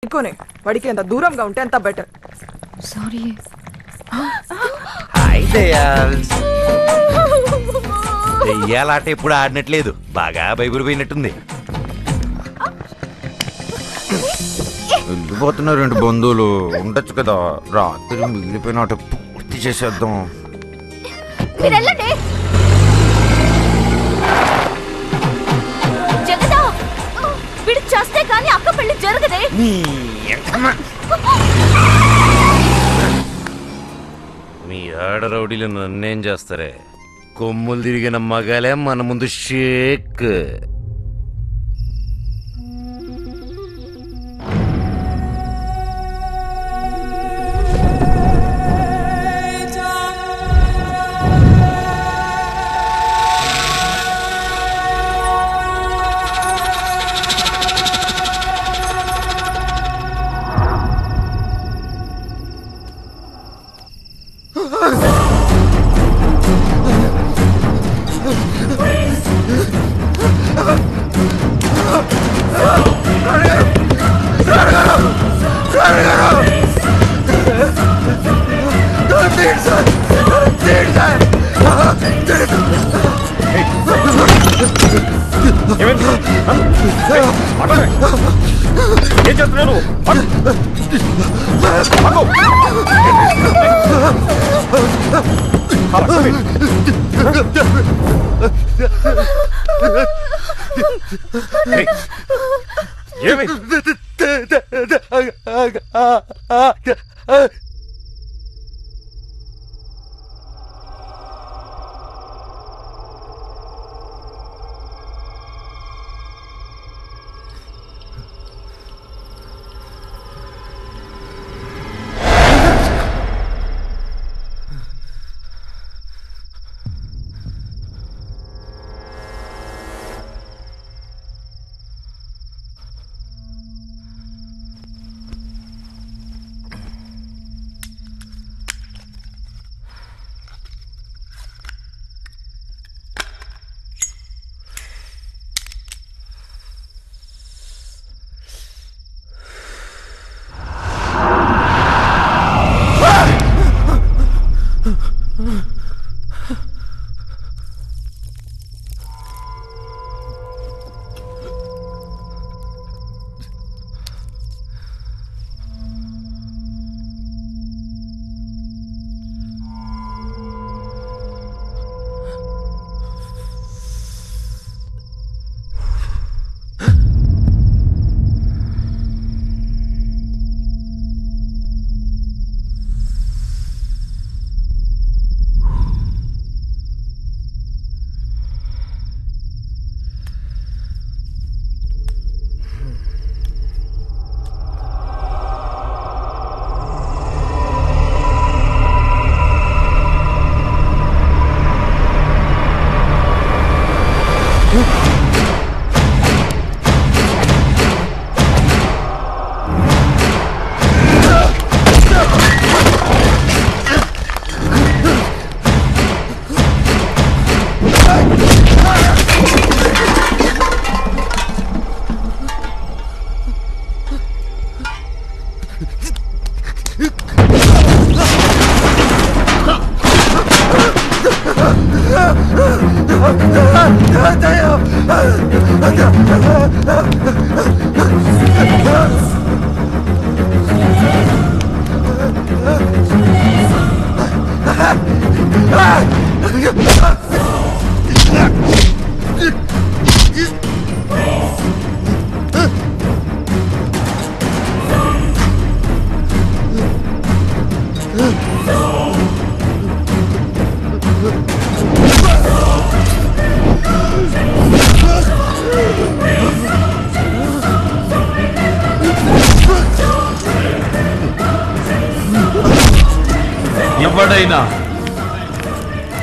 ఇంకోనే వాడికి ఎంత దూరంగా ఉంటే అంత బెటర్. సారీ. హాయ్ దయాల్స్. దెయ్యాలాట ఎప్పుడు ఆడినట్లేదు, బాగా బైబుల్ పోయినట్టుంది. వెళ్ళిపోతున్నారు రెండు బంధువులు, ఉండొచ్చు కదా, రాత్రి మిగిలిపోయిన ఆట పూర్తి చేసేద్దాం. వీడు చేస్తే కానీ అక్క పెళ్లి జరగదే. మీ ఆడ రౌడీలు నన్నేం చేస్తారే, కొమ్ములు తిరిగిన మగాలే మన ముందు షేక్. ఏం చేస్తున్నాను?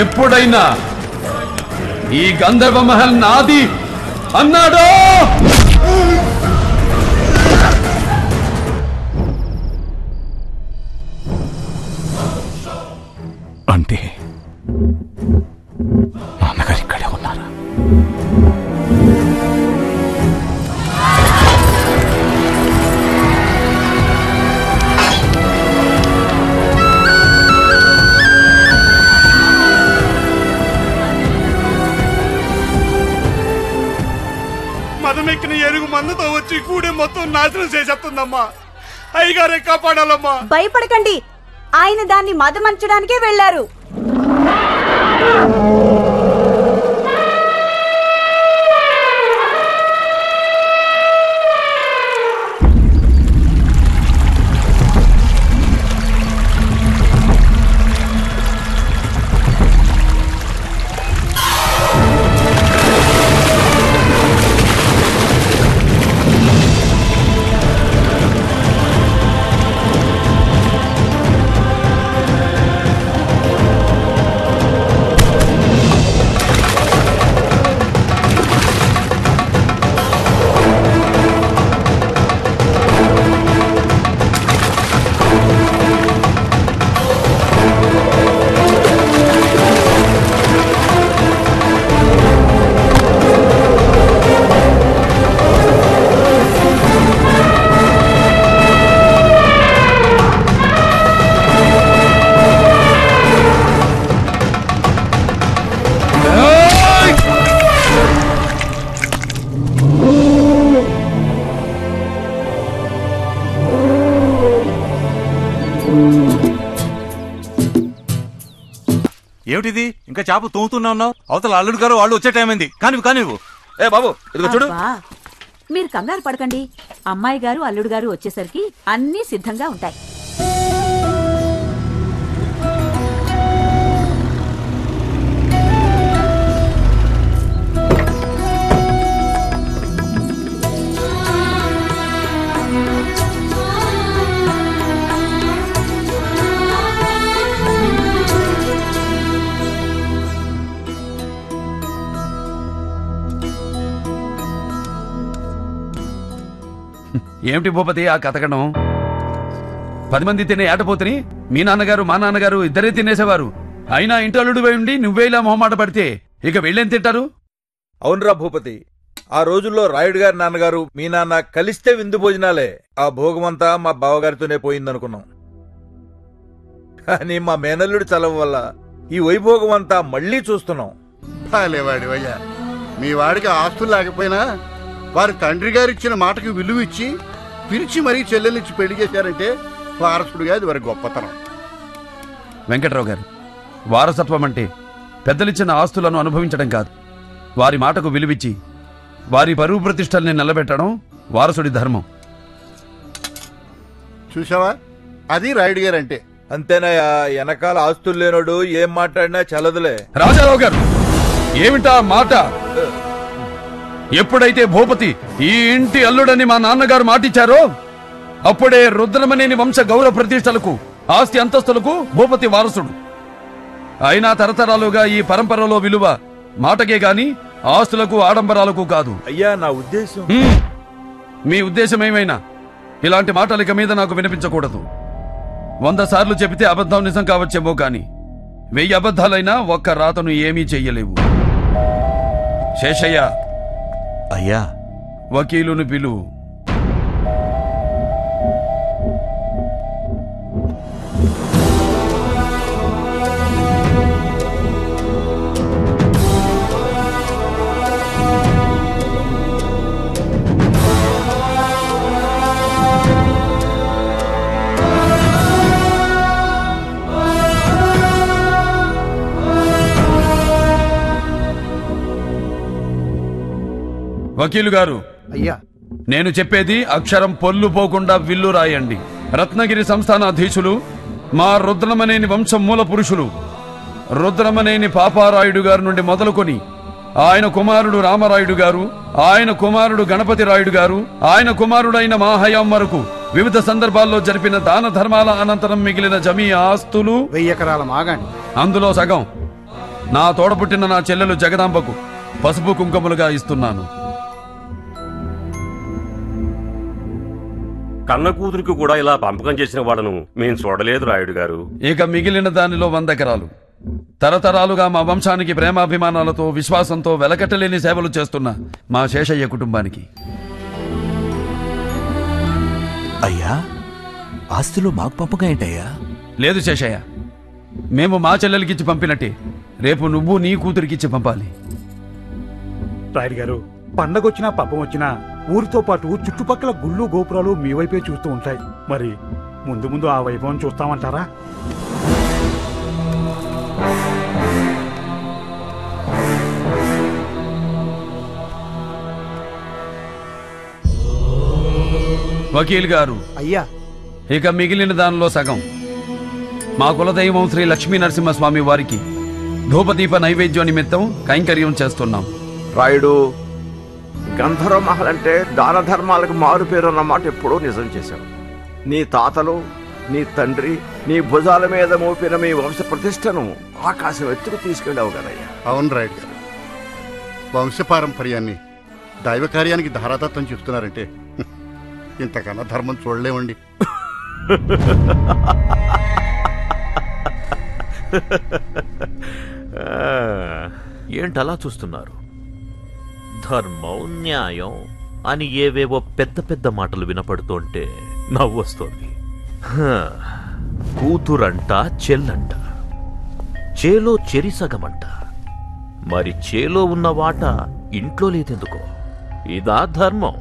ఎప్పుడైనా ఈ గంధర్వ మహల్ నాది అన్నాడో అంటే నాన్నగారు ఇక్కడే ఉన్నారా? మొత్తం నాశనం చేసేస్తుందమ్మా. అయ్యగారే కాపాడాలమ్మా. భయపడకండి, ఆయన దాన్ని మదమర్చడానికే వెళ్లారు. ఏమిటిది ఇంకా చేప తోముతున్నా ఉన్నావు? అవతల అల్లుడు గారు వాళ్ళు వచ్చే టైం అయింది. కానివ్వు. ఏ బాబు ఇదిగో చూడు. మీరు కంగారు పడకండి, అమ్మాయి గారు అల్లుడు గారు వచ్చేసరికి అన్నీ సిద్ధంగా ఉంటాయి. ఏమిటి భూపతి ఆ కథకడం? 10 మంది తినే ఏటపోతుని మీ నాన్నగారు మా నాన్నగారు ఇద్దరే తినేసేవారు. అయినా ఇంటల్లుడు ఉండి నువ్వే ఇలా మొహమాట పడితే ఇక వెళ్ళేం తింటారు? అవునరా భూపతి, ఆ రోజుల్లో రాయుడు గారి నాన్నగారు మీ నాన్న కలిస్తే విందు భోజనాలే. ఆ భోగమంతా మా బావగారితోనే పోయిందనుకున్నాం. కానీ మా మేనల్లుడి చలవ వల్ల ఈ వైభోగం అంతా మళ్లీ చూస్తున్నాం. లేవాడివయ్యా, మీ వాడికి ఆస్తులు లేకపోయినా వారి తండ్రి గారు ఇచ్చిన మాటకి విలువ ఇచ్చి పిలిచి మరీ చెల్లెలిచ్చి పెళ్లి చేశారంటే వారసుడుగా అది వారి గొప్పతనం. వెంకట్రావు గారు, వారసత్వం అంటే పెద్దలిచ్చిన ఆస్తులను అనుభవించడం కాదు, వారి మాటకు విలువిచ్చి వారి పరువు ప్రతిష్టల్ని నిలబెట్టడం వారసుడి ధర్మం. చూసావా, అది రాయుడు గారు అంటే. అంతేనాయా, వెనకాల ఆస్తులు లేనోడు ఏం మాట్లాడినా చలదులే. రాజారావు గారు, ఏమిటా మాట? ఎప్పుడైతే భూపతి ఈ ఇంటి అల్లుడని మా నాన్నగారు మాటిచ్చారో అప్పుడే రుద్రమనేని వంశ గౌరవ ప్రతిష్టలకు ఆస్తి అంతస్తులకు భూపతి వారసుడు. అయినా తరతరాలుగా ఈ పరంపరలో విలువ మాటకే గాని ఆస్తులకు ఆడంబరాలకు కాదు. అయ్యా నా ఉద్దేశం. మీ ఉద్దేశం ఏమైనా ఇలాంటి మాటలిక మీద నాకు వినిపించకూడదు. 100 సార్లు చెబితే అబద్ధం నిజం కావచ్చేమో కాని 1000 అబద్ధాలైనా ఒక్క రాతను ఏమీ చెయ్యలేవు. శేషయ్య, అయ్యా వకీలును పిలువు. వకీలు గారు, అయ్యా, నేను చెప్పేది అక్షరం పొల్లు పోకుండా విల్లు రాయండి. రత్నగిరి సంస్థానాధీశులు మా రుద్రమనేని వంశం మూల పురుషులు రుద్రమనేని పాపారాయుడు గారి నుండి మొదలుకొని ఆయన కుమారుడు రామరాయుడు గారు, ఆయన కుమారుడు గణపతి రాయుడు గారు, ఆయన కుమారుడైన మా హయాం వరకు వివిధ సందర్భాల్లో జరిపిన దాన ధర్మాల అనంతరం మిగిలిన జమీ ఆస్తులు 1000 ఎకరాల మాగాణి, అందులో సగం నా తోడపుట్టిన నా చెల్లెలు జగదాంబకు పసుపు కుంకుమలుగా ఇస్తున్నాను. కన్న కూతురికి కూడా ఇలా పంపకం చేసిన వాళ్ళను మేం చూడలేదు రాయుడు గారు. ఇక మిగిలిన దానిలో 100 ఎకరాలు తరతరాలుగా మా వంశానికి ప్రేమాభిమానాలతో విశ్వాసంతో వెలకట్టలేని సేవలు చేస్తున్న మా శేషయ్య కుటుంబానికి. అయ్యా, ఆస్తులు మాకు పంపకం ఏంటయ్యా? లేదు శేషయ్య, మేము మా చెల్లెలికిచ్చి పంపినట్టే రేపు నువ్వు నీ కూతురికిచ్చి పంపాలి. రాయుడు గారు, పండగొచ్చినా పబ్బం వచ్చినా ఊరితో పాటు చుట్టుపక్కల గుళ్ళు గోపురాలు మీ వైపే చూస్తూ ఉంటాయి. మరి ముందు ముందు ఆ వైభవం చూస్తామంటారా? వకీల్ గారు, అయ్యా, ఇక మిగిలిన దానిలో సగం మా కులదైవం శ్రీ లక్ష్మీ నరసింహస్వామి వారికి ధూపదీప నైవేద్యం నిమిత్తం కైంకర్యం చేస్తున్నాం. రాయుడు, గంధర్వ మహల్ అంటే దాన ధర్మాలకు మారు పేరు అన్నమాట ఎప్పుడూ నిజం చేశావు. నీ తాతలు, నీ తండ్రి నీ భుజాల మీద మోపిన మీ వంశ ప్రతిష్టను ఆకాశం ఎత్తుకు తీసుకెళ్ళావు కదయ్యా. అవును రాయుడు గారు, వంశపారంపర్యాన్ని దైవ కార్యానికి ధారాతత్వం చెప్తున్నారంటే ఇంతకన్నా ధర్మం చూడలేమండి. ఏంటలా చూస్తున్నారు? ధర్మం, న్యాయం అని ఏవేవో పెద్ద పెద్ద మాటలు వినపడుతుంటే నవ్వొస్తోంది. కూతురంట, చెల్లంట, చేలో చెరిసగమంట. మరి చేలో ఉన్న వాట ఇంట్లో లేదెందుకో? ఇదా ధర్మం?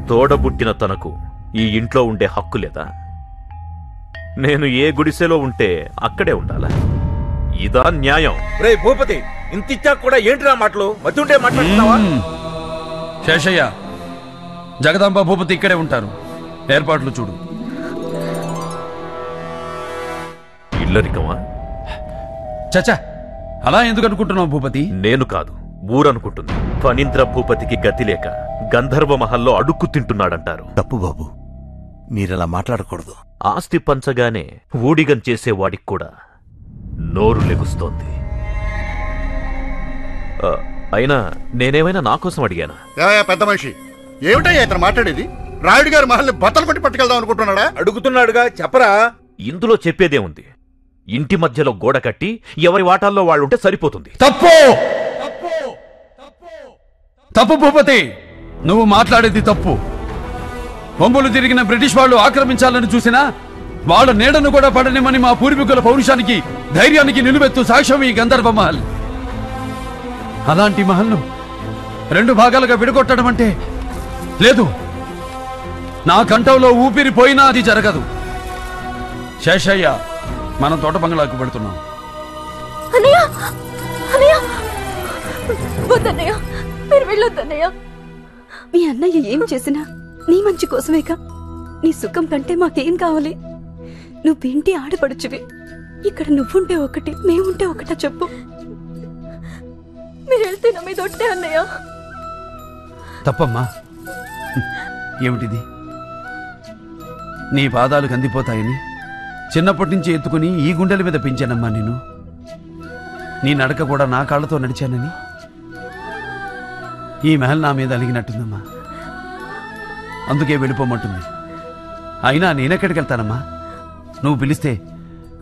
తోడబుట్టిన తనకు ఈ ఇంట్లో ఉండే హక్కు లేదా? నేను ఏ గుడిసెలో ఉంటే అక్కడే ఉండాలా? ఇదా న్యాయం? రే భూపతి, ఇంతిచ్చా కూడా ఏంటిరా మాటలు? మతుంటే మాట్లాడుతున్నావా? శేషయ్య, జగదాంబ భూపతి ఇక్కడే ఉంటారు. ఏర్పాట్లు చూడు. ఇల్లరికమా? చచ్చా, అలా ఎందుకు అనుకుంటున్నావు భూపతి? నేను కాదు, ఊరనుకుంటుంది. ఫణీంద్ర భూపతికి గతి లేక గంధర్వ మహల్లో అడుక్కు తింటున్నాడంటారు. తప్పు బాబు, మీరలా మాట్లాడకూడదు. ఆస్తి పంచగానే ఊడిగం చేసేవాడికి కూడా నోరు లెగుస్తోంది. అయినా నేనేమైనా నా కోసం అడిగానా? పెద్ద మనిషి, ఏమిటయ్యా ఇతను మాట్లాడేది? రాయుడు గారి మహల్ని బట్టలు కొట్టి పట్టుకెళ్దాం అనుకుంటున్నాడా? అడుగుతున్నాడుగా, చెప్పరా. ఇందులో చెప్పేదే ఉంది. ఇంటి మధ్యలో గోడ కట్టి ఎవరి వాటాల్లో వాళ్ళు ఉంటే సరిపోతుంది. తప్పు తప్పు భూపతి, నువ్వు మాట్లాడేది తప్పు. బొంబులు తిరిగిన బ్రిటిష్ వాళ్ళు ఆక్రమించాలని చూసినా వాళ్ళ నీడను కూడా పడనిమని మా పూర్వీకుల పౌరుషానికి, ధైర్యానికి నిలువెత్తు సాక్ష్యం ఈ గంధర్వ మహల్. అలాంటి మహల్ను 2 భాగాలుగా విడగొట్టడం అంటే లేదు. నా కంఠంలో ఊపిరి పోయినా అది జరగదు. శేషయ్య, మనం తోట బంగ్లాకు పెడుతున్నాం. మీరు వెళ్ళొద్దన్నయ్య. మీ అన్నయ్య ఏం చేసినా నీ మంచి కోసమేగా. నీ సుఖం కంటే మాకేం కావాలి? నువ్వేంటి ఆడపడుచువి. ఇక్కడ నువ్వుంటే ఒకటి, మేముంటే ఒకటా చెప్పు. మీరు వెళ్తే నా మీద ఒట్టే అన్నయ్య. తప్పమ్మా. ఏమిటిది? నీ పాదాలు కందిపోతాయని చిన్నప్పటి నుంచి ఎత్తుకుని ఈ గుండెల మీద పెంచానమ్మా నేను. నీ నడక కూడా నా కాళ్లతో నడిచానని ఈ మహల్ నా మీద అలిగినట్టుందమ్మా. అందుకే వెళ్ళిపోమంటుంది. అయినా నేనెక్కడికి వెళ్తానమ్మా? నువ్వు పిలిస్తే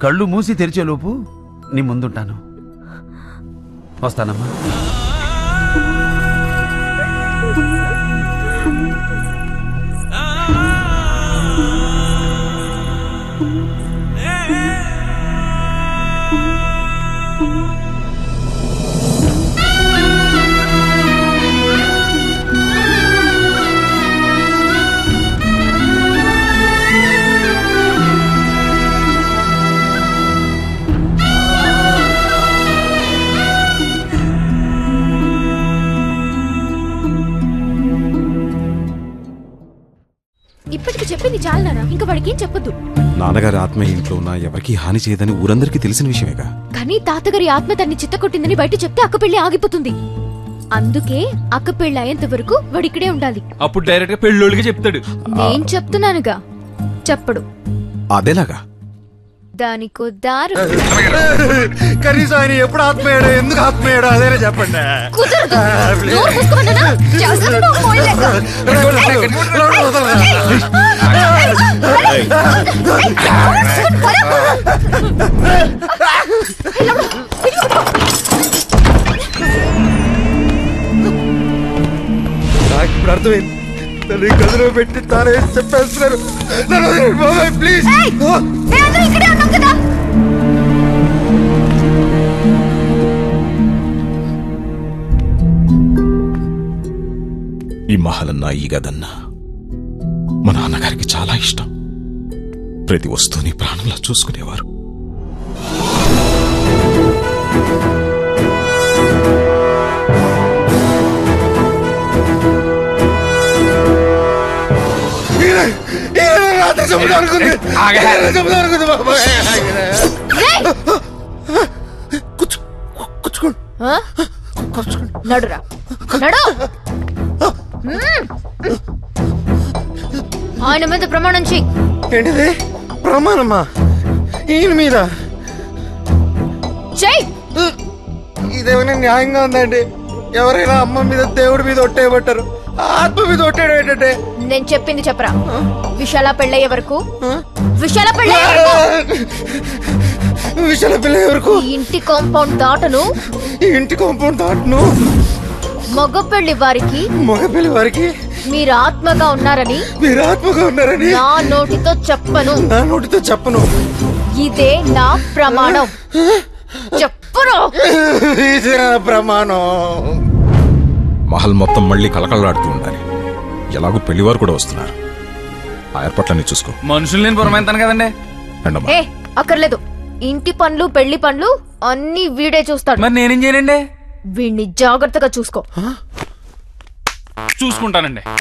కళ్ళు మూసి తెరిచేలోపు నీ ముందుంటాను. వస్తానమ్మా. ఇప్పటికి చెప్పింది చాలనా? ఇంకా వాడికి ఏం చెప్పొద్దు. నాన్నగారి ఆత్మ ఇంట్లో ఉన్న ఎవరికి హాని చేయదని ఊరందరికీ తెలిసిన విషయమేగా. కానీ తాతగారి ఆత్మ తన్ని చిత్తకొట్టిందని బయట చెప్తే అక్క పెళ్లి ఆగిపోతుంది. అందుకే అక్క పెళ్లి అయ్యేంత వరకు వాడు ఇక్కడే ఉండాలి. అప్పుడు డైరెక్ట్ గా పెళ్ళోళ్ళకి చెప్తాడు. నేను చెప్తున్నానుగా, చెప్పడు. అదేలాగా? దానికో దారు. కనీసం ఆయన ఎప్పుడు ఆత్మయ్యాడో, ఎందుకు ఆత్మయ్యాడో అదేనే చెప్పండి. నాకు ఇప్పుడు అర్థమైంది. తల్లి గదిలో పెట్టి తానే చెప్పేస్తున్నారు. ప్లీజ్. మహల్ అన్నా ఈ గదన్నా మా నాన్నగారికి చాలా ఇష్టం. ప్రతి వస్తువుని ప్రాణంలా చూసుకునేవారు. నడురా నడు. ఆయన మీద ప్రమాణం చెయ్యి. ఏంటిది ప్రమాణమా? ఈయన మీద చెయ్యి. ఇదేమైనా న్యాయంగా ఉందండి? ఎవరైనా అమ్మ మీద దేవుడి మీద ఒట్టేయబట్టారు, ఆత్మ మీద ఒట్టేయడం ఏంటంటే? నేను చెప్పింది చెప్పరా. విశాల పెళ్ళయ్యే వరకు విశాల పెళ్ళయ్యే వరకు ఇంటి కాంపౌండ్ దాటను మగ పెళ్లి వారికి మీరు ఆత్మగా ఉన్నారని నా నోటితో చెప్పను. ఇదే నా ప్రమాణం. చెప్పును. ప్రమాణం. మహల్ మొత్తం మళ్ళీ కలకలలాడుతూ ఉండాలి. ఎలాగో పెళ్లివారు కూడా వస్తున్నారు. ఆ ఏర్పాట్లన్నీ చూసుకో. మనుషులు నేను పురమాయిస్తాను కదండి. ఏ అక్కర్లేదు. ఇంటి పనులు పెళ్లి పనులు అన్ని వీడే చూస్తాడు. మరి నేనేం చేయనండి? వీడిని జాగ్రత్తగా చూసుకో. చూసుకుంటానండి.